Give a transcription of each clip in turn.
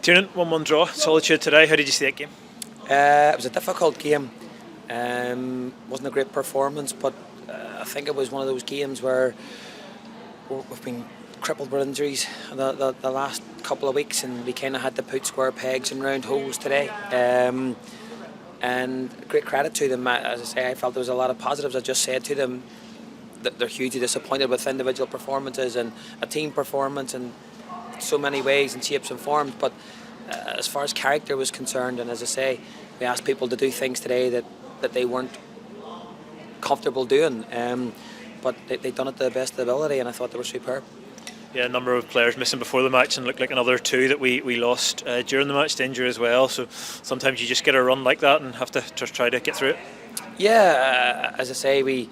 Tiernan, 1-1 draw, Solitude today. How did you see that game? It was a difficult game. Wasn't a great performance, but I think it was one of those games where we've been crippled with injuries the last couple of weeks, and we kind of had to put square pegs in round holes today. And great credit to them. As I say, I felt there was a lot of positives. I just said to them that they're hugely disappointed with individual performances and a team performance in so many ways and shapes and forms. But as far as character was concerned, and as I say, we asked people to do things today that they weren't comfortable doing. But they done it to the best of their ability, and I thought they were superb. Yeah, a number of players missing before the match, and looked like another two that we lost during the match to injury as well. So sometimes you just get a run like that and have to just try to get through it. Yeah, as I say, you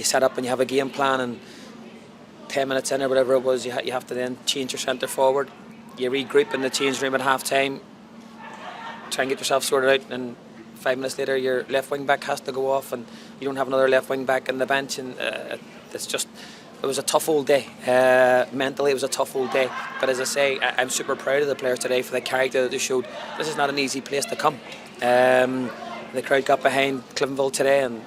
set up and you have a game plan, and 10 minutes in or whatever it was, you have to then change your centre forward. You regroup in the change room at half time, try and get yourself sorted out, and 5 minutes later your left wing back has to go off, and you don't have another left wing back in the bench, and it was a tough old day. Mentally it was a tough old day, but as I say, I'm super proud of the players today for the character that they showed. This is not an easy place to come. The crowd got behind Cliftonville today, and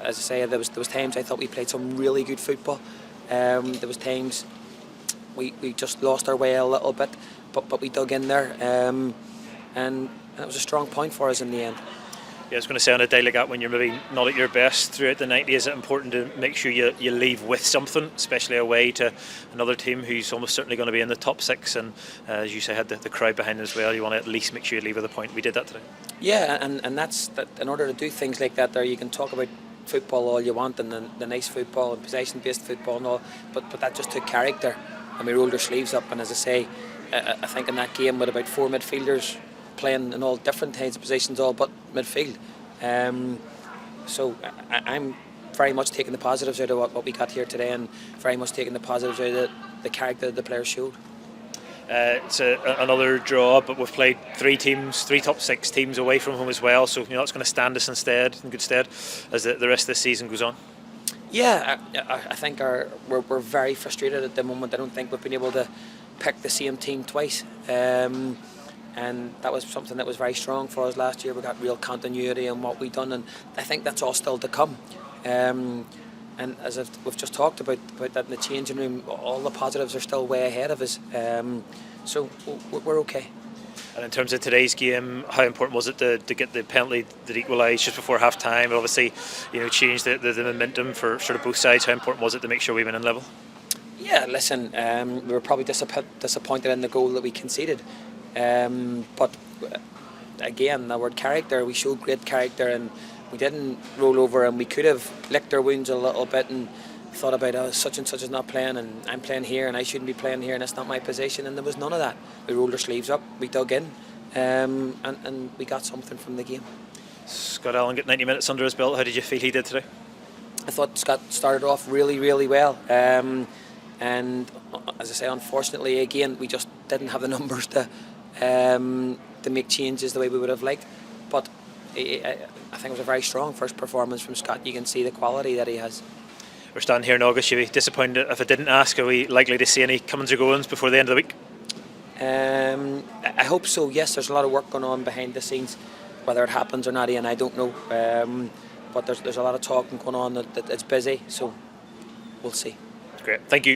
as I say, there was times I thought we played some really good football. There was times we just lost our way a little bit, but we dug in there, and it was a strong point for us in the end. Yeah, I was going to say, on a day like that when you're maybe not at your best throughout the 90, is it important to make sure you leave with something, especially away to another team who's almost certainly going to be in the top six, and as you say, had the crowd behind as well? You want to at least make sure you leave with a point. We did that today. Yeah, and that's that. In order to do things like that, there you can talk about football all you want, and the nice football and possession-based football and all, but that just took character, and we rolled our sleeves up. And as I say, I think in that game with about 4 midfielders playing in all different kinds of positions, all but midfield. So I'm very much taking the positives out of what we got here today, and very much taking the positives out of the character that the players showed. It's another draw, but we've played three top six teams away from home as well, so that's going to stand us in good stead as the rest of the season goes on. Yeah, I think we're very frustrated at the moment. I don't think we've been able to pick the same team twice. And that was something that was very strong for us last year. We got real continuity in what we've done, and I think that's all still to come. And as we've just talked about that in the changing room, all the positives are still way ahead of us. So we're okay. And in terms of today's game, how important was it to get the penalty that equalised just before half time? It obviously, changed the momentum for sort of both sides. How important was it to make sure we went in level? Yeah, listen, we were probably disappointed in the goal that we conceded. But again, the word character, we showed great character, and we didn't roll over, and we could have licked our wounds a little bit and thought about such and such is not playing, and I'm playing here and I shouldn't be playing here, and it's not my position, and there was none of that. We rolled our sleeves up, we dug in, and we got something from the game. Scott Allen got 90 minutes under his belt. How did you feel he did today? I thought Scott started off really, really well. And as I say, unfortunately, again, we just didn't have the numbers to make changes the way we would have liked. But I think it was a very strong first performance from Scott. You can see the quality that he has. We're standing here in August. You'd be disappointed if I didn't ask. Are we likely to see any comings or goings before the end of the week? I hope so. Yes, there's a lot of work going on behind the scenes. Whether it happens or not, Ian, I don't know. But there's a lot of talking going on. That it's busy, so we'll see. Great. Thank you.